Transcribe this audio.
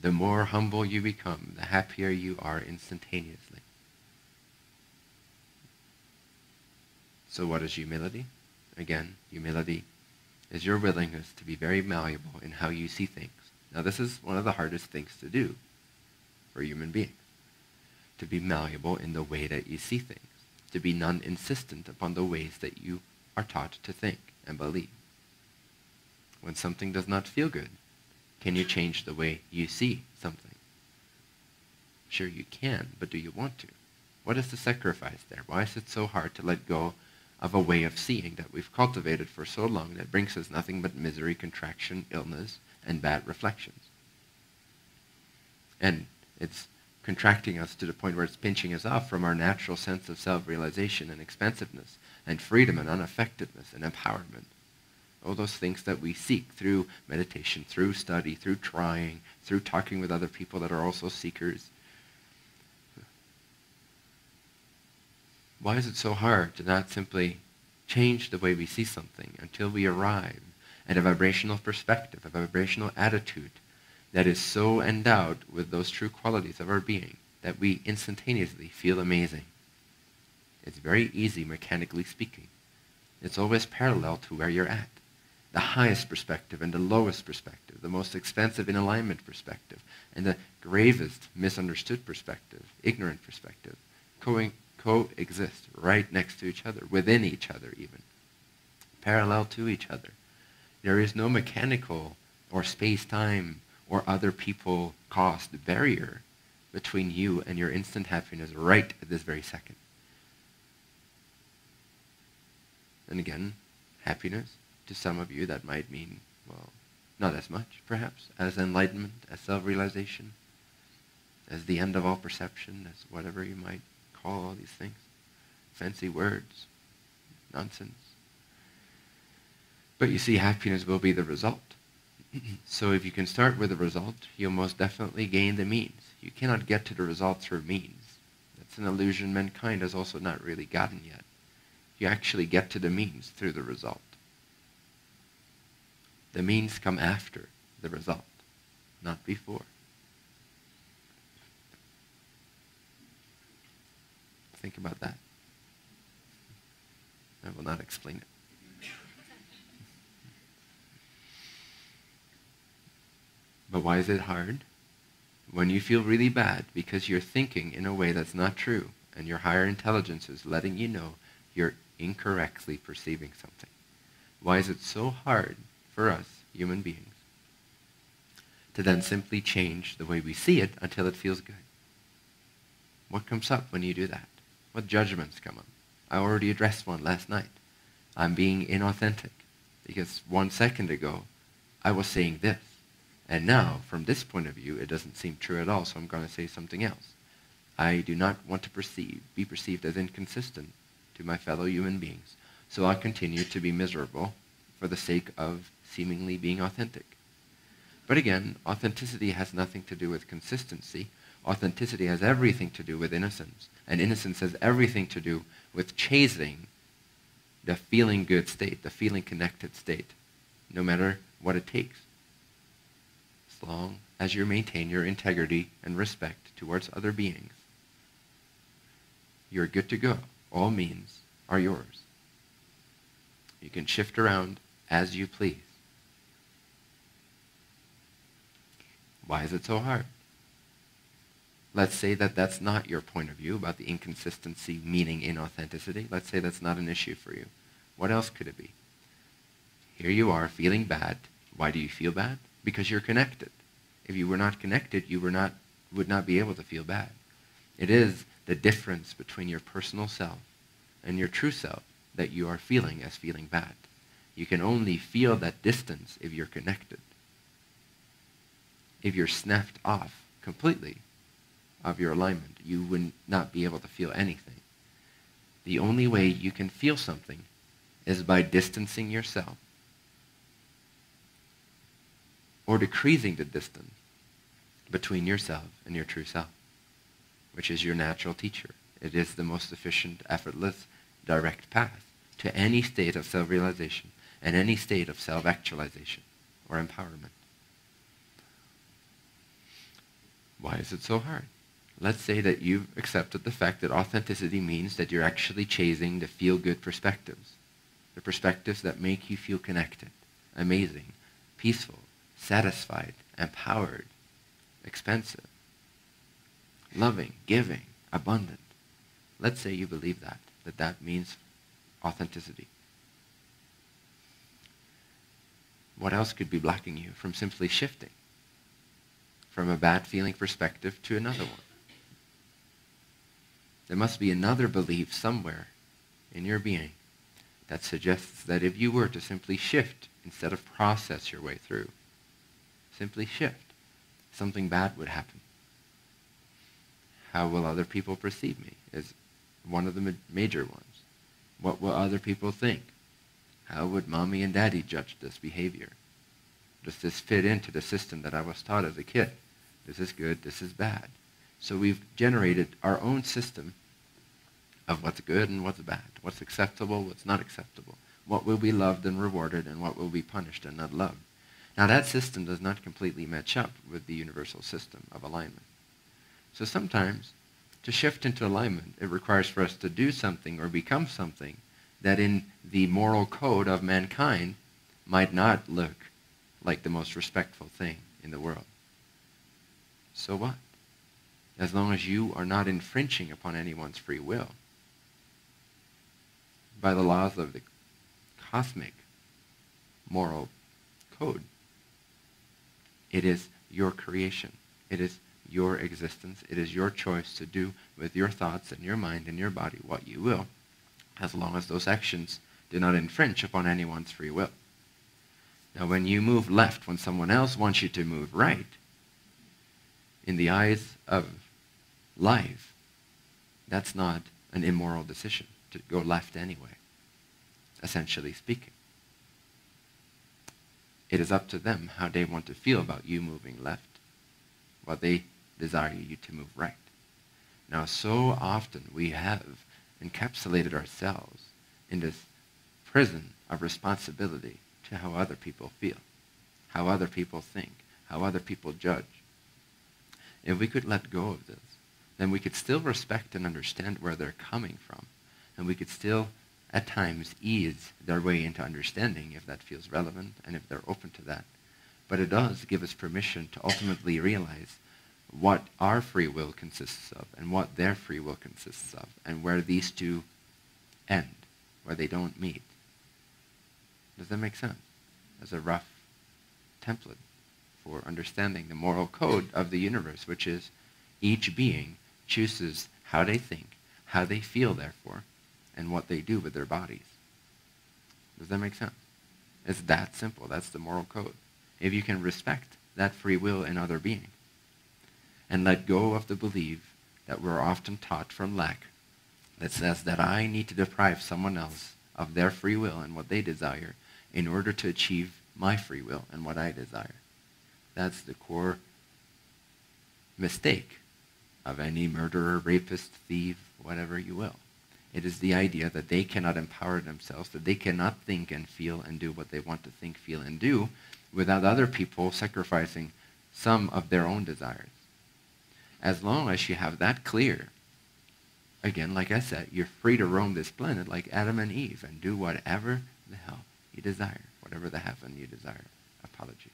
the more humble you become, the happier you are instantaneously. So what is humility? Again, humility is your willingness to be very malleable in how you see things. Now, this is one of the hardest things to do for human beings, to be malleable in the way that you see things, to be non-insistent upon the ways that you are taught to think and believe. When something does not feel good, can you change the way you see something? Sure you can, but do you want to? What is the sacrifice there? Why is it so hard to let go of a way of seeing that we've cultivated for so long that brings us nothing but misery, contraction, illness, and bad reflections? And it's contracting us to the point where it's pinching us off from our natural sense of self-realization and expansiveness and freedom and unaffectedness and empowerment. All those things that we seek through meditation, through study, through trying, through talking with other people that are also seekers. Why is it so hard to not simply change the way we see something until we arrive at a vibrational perspective, a vibrational attitude that is so endowed with those true qualities of our being that we instantaneously feel amazing? It's very easy, mechanically speaking. It's always parallel to where you're at. The highest perspective and the lowest perspective, the most expansive in alignment perspective, and the gravest misunderstood perspective, ignorant perspective, coexist right next to each other, within each other even, parallel to each other. There is no mechanical or space-time or other people caused barrier between you and your instant happiness right at this very second. And again, happiness, to some of you that might mean, well, not as much perhaps, as enlightenment, as self-realization, as the end of all perception, as whatever you might call all these things. Fancy words, nonsense. But you see, happiness will be the result. So if you can start with the result, you'll most definitely gain the means. You cannot get to the result through means. That's an illusion mankind has also not really gotten yet. You actually get to the means through the result. The means come after the result, not before. Think about that. I will not explain it. But why is it hard? When you feel really bad because you're thinking in a way that's not true and your higher intelligence is letting you know you're incorrectly perceiving something. Why is it so hard for us, human beings, to then simply change the way we see it until it feels good? What comes up when you do that? What judgments come up? I already addressed one last night. I'm being inauthentic because 1 second ago I was saying this. And now, from this point of view, it doesn't seem true at all, so I'm going to say something else. I do not want to be perceived as inconsistent to my fellow human beings, so I continue to be miserable for the sake of seemingly being authentic. But again, authenticity has nothing to do with consistency. Authenticity has everything to do with innocence. And innocence has everything to do with chasing the feeling good state, the feeling connected state, no matter what it takes. As long as you maintain your integrity and respect towards other beings, you're good to go. All means are yours. You can shift around as you please. Why is it so hard? Let's say that that's not your point of view about the inconsistency meaning inauthenticity. Let's say that's not an issue for you. What else could it be? Here you are feeling bad. Why do you feel bad? Because you're connected. If you were not connected, you would not be able to feel bad. It is the difference between your personal self and your true self that you are feeling as feeling bad. You can only feel that distance if you're connected. If you're snapped off completely of your alignment, you would not be able to feel anything. The only way you can feel something is by distancing yourself or decreasing the distance between yourself and your true self, which is your natural teacher. It is the most efficient, effortless, direct path to any state of self-realization and any state of self-actualization or empowerment. Why is it so hard? Let's say that you've accepted the fact that authenticity means that you're actually chasing the feel-good perspectives, the perspectives that make you feel connected, amazing, peaceful, satisfied, empowered, expensive, loving, giving, abundant. Let's say you believe that means authenticity. What else could be blocking you from simply shifting from a bad feeling perspective to another one? There must be another belief somewhere in your being that suggests that if you were to simply shift instead of process your way through, simply shift, something bad would happen. How will other people perceive me is one of the major ones. What will other people think? How would mommy and daddy judge this behavior? Does this fit into the system that I was taught as a kid? This is good, this is bad. So we've generated our own system of what's good and what's bad, what's acceptable, what's not acceptable, what will be loved and rewarded, and what will be punished and not loved. Now that system does not completely match up with the universal system of alignment. So sometimes, to shift into alignment, it requires for us to do something or become something that in the moral code of mankind might not look like the most respectful thing in the world. So what? As long as you are not infringing upon anyone's free will, by the laws of the cosmic moral code, it is your creation. It is your existence. It is your choice to do with your thoughts and your mind and your body what you will, as long as those actions do not infringe upon anyone's free will. Now, when you move left when someone else wants you to move right, in the eyes of life, that's not an immoral decision to go left anyway, essentially speaking. It is up to them how they want to feel about you moving left, what they desire you to move right. Now, so often we have encapsulated ourselves in this prison of responsibility to how other people feel, how other people think, how other people judge. If we could let go of this, then we could still respect and understand where they're coming from, and we could still, at times, ease their way into understanding if that feels relevant and if they're open to that. But it does give us permission to ultimately realize what our free will consists of and what their free will consists of, and where these two end, where they don't meet. Does that make sense? As a rough template for understanding the moral code of the universe, which is each being chooses how they think, how they feel, therefore, and what they do with their bodies. Does that make sense? It's that simple. That's the moral code. If you can respect that free will in other beings and let go of the belief that we're often taught from lack that says that I need to deprive someone else of their free will and what they desire in order to achieve my free will and what I desire. That's the core mistake of any murderer, rapist, thief, whatever you will. It is the idea that they cannot empower themselves, that they cannot think and feel and do what they want to think, feel, and do without other people sacrificing some of their own desires. As long as you have that clear, again, like I said, you're free to roam this planet like Adam and Eve and do whatever the hell you desire, whatever the heaven you desire. Apologies.